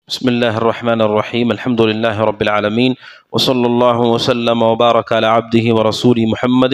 بسم اللہ الرحمن الرحیم الحمد للہ رب العالمین وصلی اللہ وسلم وبارک علی عبدہ ورسولہ محمد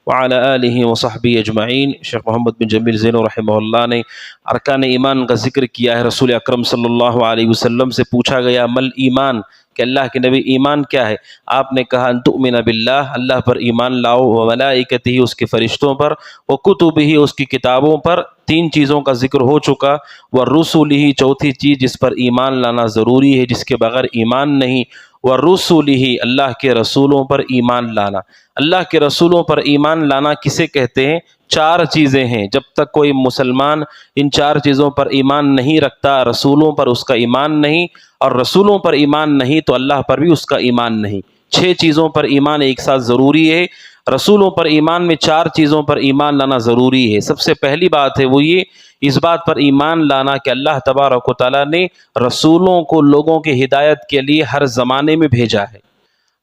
وعلی آلہ وصحبہ اجمعین۔ شیخ محمد بن جمیل زینو رحمہ اللہ نے ارکان ایمان کا ذکر کیا ہے۔ رسول اکرم صلی اللہ علیہ وسلم سے پوچھا گیا مل ایمان، کہ اللہ کے نبی ایمان کیا ہے؟ آپ نے کہا ان تؤمن باللہ، اللہ پر ایمان لاؤ، وملائکتہ اس کے فرشتوں پر، وکتبہ اس کی کتابوں پر، تین چیزوں کا ذکر ہو چکا، ورسلہ چوتھی چیز جس پر ایمان لانا ضروری ہے، جس کے بغیر ایمان نہیں، ورسلہ اللہ کے رسولوں پر ایمان لانا۔ اللہ کے رسولوں پر ایمان لانا کسے کہتے ہیں؟ چار چیزیں ہیں۔ جب تک کوئی مسلمان ان چار چیزوں پر ایمان نہیں رکھتا، رسولوں پر اس کا ایمان نہیں، اور رسولوں پر ایمان نہیں تو اللہ پر بھی اس کا ایمان نہیں۔ 6 چیزوں پر ایمان ایک ساتھ ضروری ہے۔ رسولوں پر ایمان میں 4 چیزوں پر ایمان لانا ضروری ہے۔ سب سے پہلی بات ہے وہ یہ، اس بات پر ایمان لانا کہ اللہ تبارک و تعالیٰ نے رسولوں کو لوگوں کی ہدایت کے لیے ہر زمانے میں بھیجا ہے،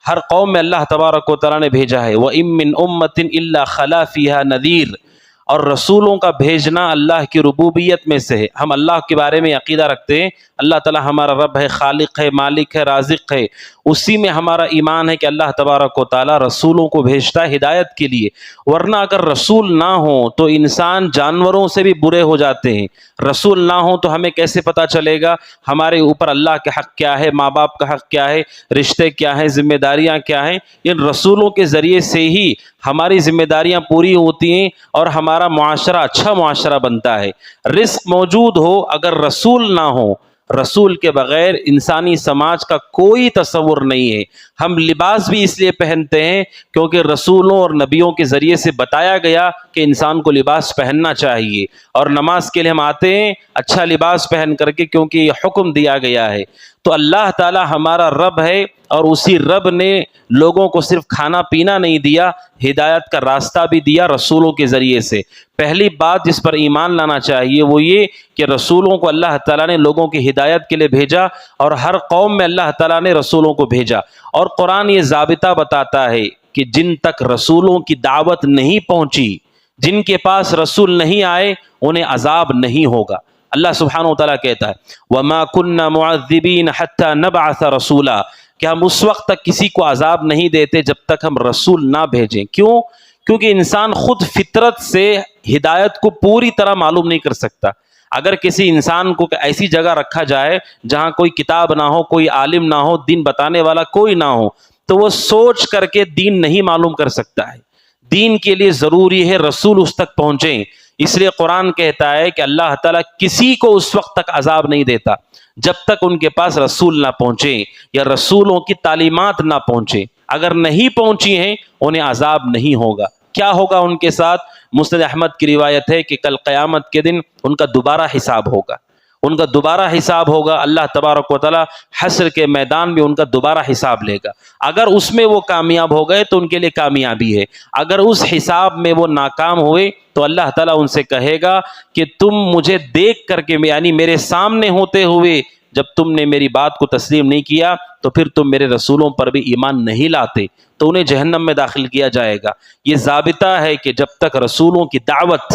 ہر قوم میں اللہ تبارک و تعالیٰ نے بھیجا ہے۔ وَإِن مِّنْ أُمَّةٍ إِلَّا خَلَا فِيهَا نَذِيرٌ، اور رسولوں کا بھیجنا اللہ کی ربوبیت میں سے ہے۔ ہم اللہ کے بارے میں عقیدہ رکھتے ہیں، اللہ تعالیٰ ہمارا رب ہے، خالق ہے، مالک ہے، رازق ہے، اسی میں ہمارا ایمان ہے کہ اللہ تبارک و تعالیٰ رسولوں کو بھیجتا ہے ہدایت کے لیے، ورنہ اگر رسول نہ ہوں تو انسان جانوروں سے بھی برے ہو جاتے ہیں۔ رسول نہ ہوں تو ہمیں کیسے پتہ چلے گا ہمارے اوپر اللہ کے حق کیا ہے، ماں باپ کا حق کیا ہے، رشتے کیا ہیں، ذمہ داریاں کیا ہیں؟ ان رسولوں کے ذریعے سے ہی ہماری ذمہ داریاں پوری ہوتی ہیں اور ہمارا معاشرہ اچھا معاشرہ بنتا ہے۔ رزق موجود ہو، اگر رسول نہ ہو، رسول کے بغیر انسانی سماج کا کوئی تصور نہیں ہے۔ ہم لباس بھی اس لیے پہنتے ہیں کیونکہ رسولوں اور نبیوں کے ذریعے سے بتایا گیا کہ انسان کو لباس پہننا چاہیے، اور نماز کے لیے ہم آتے ہیں اچھا لباس پہن کر کے، کیونکہ یہ حکم دیا گیا ہے۔ تو اللہ تعالی ہمارا رب ہے، اور اسی رب نے لوگوں کو صرف کھانا پینا نہیں دیا، ہدایت کا راستہ بھی دیا رسولوں کے ذریعے سے۔ پہلی بات جس پر ایمان لانا چاہیے وہ یہ کہ رسولوں کو اللہ تعالیٰ نے لوگوں کی ہدایت کے لیے بھیجا، اور ہر قوم میں اللہ تعالیٰ نے رسولوں کو بھیجا۔ اور قرآن یہ ضابطہ بتاتا ہے کہ جن تک رسولوں کی دعوت نہیں پہنچی، جن کے پاس رسول نہیں آئے، انہیں عذاب نہیں ہوگا۔ اللہ سبحانہ وتعالیٰ کہتا ہے وَمَا كُنَّا مُعَذِّبِينَ حَتَّى نَبْعَثَ رَسُولًا، کہ ہم اس وقت تک کسی کو عذاب نہیں دیتے جب تک ہم رسول نہ بھیجیں۔ کیوں؟ کیونکہ انسان خود فطرت سے ہدایت کو پوری طرح معلوم نہیں کر سکتا۔ اگر کسی انسان کو ایسی جگہ رکھا جائے جہاں کوئی کتاب نہ ہو، کوئی عالم نہ ہو، دین بتانے والا کوئی نہ ہو، تو وہ سوچ کر کے دین نہیں معلوم کر سکتا ہے۔ دین کے لیے ضروری ہے رسول اس تک پہنچیں۔ اس لیے قرآن کہتا ہے کہ اللہ تعالیٰ کسی کو اس وقت تک عذاب نہیں دیتا جب تک ان کے پاس رسول نہ پہنچیں یا رسولوں کی تعلیمات نہ پہنچیں۔ اگر نہیں پہنچی ہیں انہیں عذاب نہیں ہوگا۔ کیا ہوگا ان کے ساتھ؟ مسند احمد کی روایت ہے کہ کل قیامت کے دن ان کا دوبارہ حساب ہوگا، ان کا دوبارہ حساب ہوگا۔ اللہ تبارک و تعالیٰ حشر کے میدان میں ان کا دوبارہ حساب لے گا۔ اگر اس میں وہ کامیاب ہو گئے تو ان کے لیے کامیابی ہے، اگر اس حساب میں وہ ناکام ہوئے تو اللہ تعالیٰ ان سے کہے گا کہ تم مجھے دیکھ کر کے، یعنی میرے سامنے ہوتے ہوئے جب تم نے میری بات کو تسلیم نہیں کیا تو پھر تم میرے رسولوں پر بھی ایمان نہیں لاتے، تو انہیں جہنم میں داخل کیا جائے گا۔ یہ ضابطہ ہے کہ جب تک رسولوں کی دعوت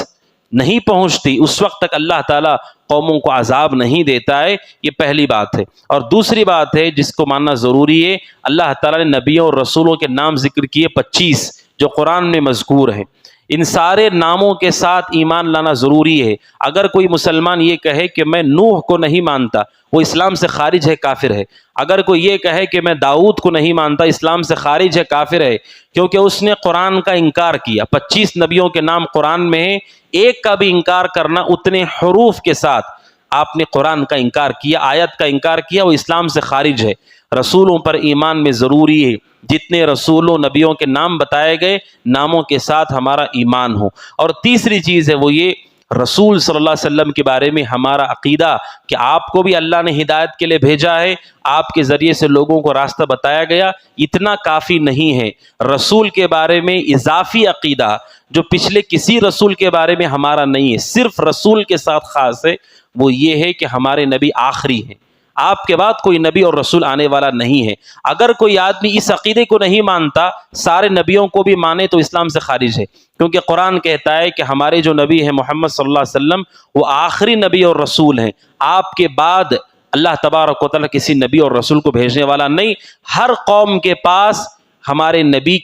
نہیں پہنچتی اس وقت تک اللہ تعالیٰ قوموں کو عذاب نہیں دیتا ہے۔ یہ پہلی بات ہے۔ اور دوسری بات ہے جس کو ماننا ضروری ہے، اللہ تعالیٰ نے نبیوں اور رسولوں کے نام ذکر کیے 25 جو قرآن میں مذکور ہیں۔ ان سارے ناموں کے ساتھ ایمان لانا ضروری ہے۔ اگر کوئی مسلمان یہ کہے کہ میں نوح کو نہیں مانتا، وہ اسلام سے خارج ہے، کافر ہے۔ اگر کوئی یہ کہے کہ میں داؤد کو نہیں مانتا، اسلام سے خارج ہے، کافر ہے، کیونکہ اس نے قرآن کا انکار کیا۔ 25 نبیوں کے نام قرآن میں ہیں، ایک کا بھی انکار کرنا اتنے حروف کے ساتھ آپ نے قرآن کا انکار کیا، آیت کا انکار کیا، وہ اسلام سے خارج ہے۔ رسولوں پر ایمان میں ضروری ہے جتنے رسولوں نبیوں کے نام بتائے گئے ناموں کے ساتھ ہمارا ایمان ہو۔ اور تیسری چیز ہے وہ یہ، رسول صلی اللہ علیہ وسلم کے بارے میں ہمارا عقیدہ کہ آپ کو بھی اللہ نے ہدایت کے لیے بھیجا ہے، آپ کے ذریعے سے لوگوں کو راستہ بتایا گیا، اتنا کافی نہیں ہے۔ رسول کے بارے میں اضافی عقیدہ جو پچھلے کسی رسول کے بارے میں ہمارا نہیں ہے، صرف رسول کے ساتھ خاص ہے، وہ یہ ہے کہ ہمارے نبی آخری ہیں، آپ کے بعد کوئی نبی اور رسول آنے والا نہیں ہے۔ اگر کوئی آدمی اس عقیدے کو نہیں مانتا، سارے نبیوں کو بھی مانے، تو اسلام سے خارج ہے، کیونکہ قرآن کہتا ہے کہ ہمارے جو نبی ہیں محمد صلی اللہ علیہ وسلم وہ آخری نبی اور رسول ہیں، آپ کے بعد اللہ تبارک و تعالیٰ کسی نبی اور رسول کو بھیجنے والا نہیں، ہر قوم کے پاس ہمارے نبی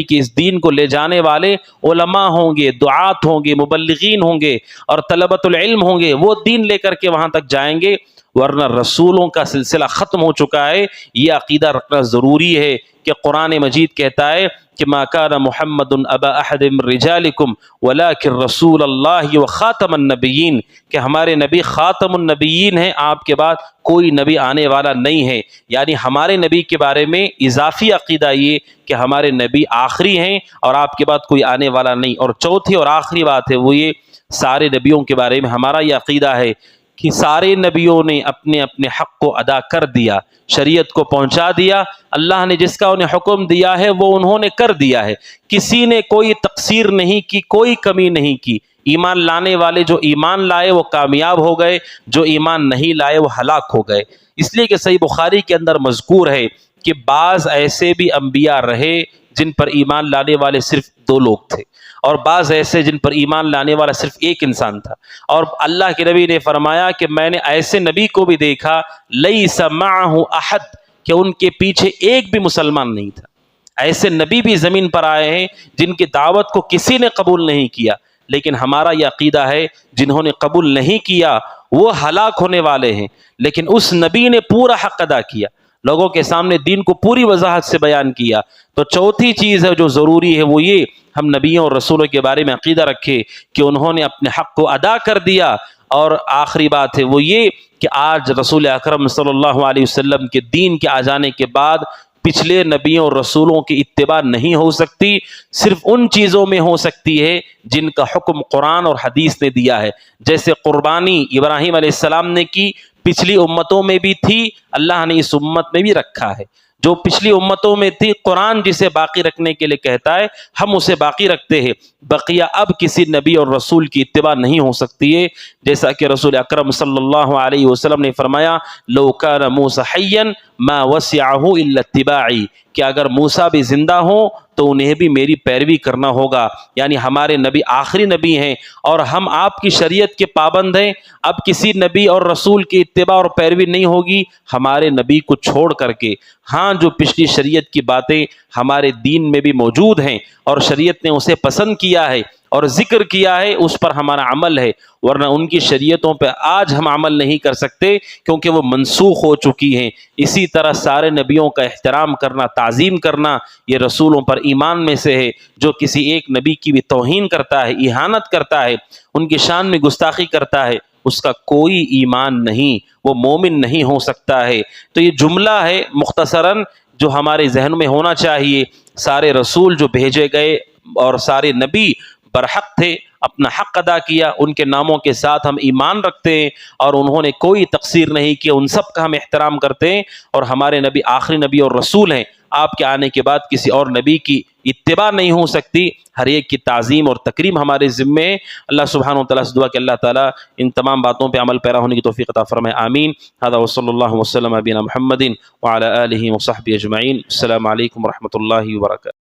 کی اس دین کو لے جانے والے علماء ہوں گے، دعات ہوں گے، مبلغین ہوں گے اور طلبۃ العلم ہوں گے، وہ دین لے کر کے وہاں تک جائیں گے، ورنہ رسولوں کا سلسلہ ختم ہو چکا ہے۔ یہ عقیدہ رکھنا ضروری ہے کہ قرآن مجید کہتا ہے کہ ما کان محمد ابا احد من رجالکم ولکن رسول اللہ وخاتم النبیین، کہ ہمارے نبی خاتم النبیین ہیں، آپ کے بعد کوئی نبی آنے والا نہیں ہے۔ یعنی ہمارے نبی کے بارے میں اضافی عقیدہ یہ کہ ہمارے نبی آخری ہیں اور آپ کے بعد کوئی آنے والا نہیں۔ اور چوتھی اور آخری بات ہے وہ یہ، سارے نبیوں کے بارے میں ہمارا یہ عقیدہ ہے کہ سارے نبیوں نے اپنے اپنے حق کو ادا کر دیا، شریعت کو پہنچا دیا، اللہ نے جس کا انہیں حکم دیا ہے وہ انہوں نے کر دیا ہے، کسی نے کوئی تقصیر نہیں کی، کوئی کمی نہیں کی۔ ایمان لانے والے جو ایمان لائے وہ کامیاب ہو گئے، جو ایمان نہیں لائے وہ ہلاک ہو گئے۔ اس لیے کہ صحیح بخاری کے اندر مذکور ہے کہ بعض ایسے بھی انبیاء رہے جن پر ایمان لانے والے صرف 2 لوگ تھے، اور بعض ایسے جن پر ایمان لانے والا صرف 1 انسان تھا۔ اور اللہ کے نبی نے فرمایا کہ میں نے ایسے نبی کو بھی دیکھا لیس معہ احد، کہ ان کے پیچھے ایک بھی مسلمان نہیں تھا۔ ایسے نبی بھی زمین پر آئے ہیں جن کی دعوت کو کسی نے قبول نہیں کیا، لیکن ہمارا یہ عقیدہ ہے جنہوں نے قبول نہیں کیا وہ ہلاک ہونے والے ہیں، لیکن اس نبی نے پورا حق ادا کیا، لوگوں کے سامنے دین کو پوری وضاحت سے بیان کیا۔ تو چوتھی چیز ہے جو ضروری ہے وہ یہ، ہم نبیوں اور رسولوں کے بارے میں عقیدہ رکھے کہ انہوں نے اپنے حق کو ادا کر دیا۔ اور آخری بات ہے وہ یہ کہ آج رسول اکرم صلی اللہ علیہ وسلم کے دین کے آ جانے کے بعد پچھلے نبیوں اور رسولوں کی اتباع نہیں ہو سکتی، صرف ان چیزوں میں ہو سکتی ہے جن کا حکم قرآن اور حدیث نے دیا ہے۔ جیسے قربانی ابراہیم علیہ السلام نے کی، پچھلی امتوں میں بھی تھی، اللہ نے اس امت میں بھی رکھا ہے۔ جو پچھلی امتوں میں تھی، قرآن جسے باقی رکھنے کے لیے کہتا ہے ہم اسے باقی رکھتے ہیں۔ بقیہ اب کسی نبی اور رسول کی اتباع نہیں ہو سکتی ہے، جیسا کہ رسول اکرم صلی اللہ علیہ وسلم نے فرمایا لو کان موسیٰ حیا ما وسعہ الا اتباعی، کہ اگر موسیٰ بھی زندہ ہوں تو انہیں بھی میری پیروی کرنا ہوگا۔ یعنی ہمارے نبی آخری نبی ہیں اور ہم آپ کی شریعت کے پابند ہیں، اب کسی نبی اور رسول کی اتباع اور پیروی نہیں ہوگی ہمارے نبی کو چھوڑ کر کے۔ ہاں، جو پچھلی شریعت کی باتیں ہمارے دین میں بھی موجود ہیں اور شریعت نے اسے پسند کیا ہے اور ذکر کیا ہے، اس پر ہمارا عمل ہے، ورنہ ان کی شریعتوں پہ آج ہم عمل نہیں کر سکتے کیونکہ وہ منسوخ ہو چکی ہیں۔ اسی طرح سارے نبیوں کا احترام کرنا، تعظیم کرنا، یہ رسولوں پر ایمان میں سے ہے۔ جو کسی ایک نبی کی بھی توہین کرتا ہے، اہانت کرتا ہے، ان کی شان میں گستاخی کرتا ہے، اس کا کوئی ایمان نہیں، وہ مومن نہیں ہو سکتا ہے۔ تو یہ جملہ ہے مختصراً جو ہمارے ذہن میں ہونا چاہیے۔ سارے رسول جو بھیجے گئے اور سارے نبی برحق تھے، اپنا حق ادا کیا، ان کے ناموں کے ساتھ ہم ایمان رکھتے ہیں اور انہوں نے کوئی تقصیر نہیں کیا، ان سب کا ہم احترام کرتے ہیں۔ اور ہمارے نبی آخری نبی اور رسول ہیں، آپ کے آنے کے بعد کسی اور نبی کی اتباع نہیں ہو سکتی، ہر ایک کی تعظیم اور تکریم ہمارے ذمے ہے۔ اللہ سبحانہ وتعالیٰ سے دعا کہ اللہ تعالیٰ ان تمام باتوں پہ عمل پیرا ہونے کی توفیق عطا فرمائے، آمین۔ ھذا وصلی اللہ وسلم علی نبینا محمد وعلی آلہ وصحبہ اجمعین۔ السلام علیکم ورحمۃ اللہ وبرکاتہ۔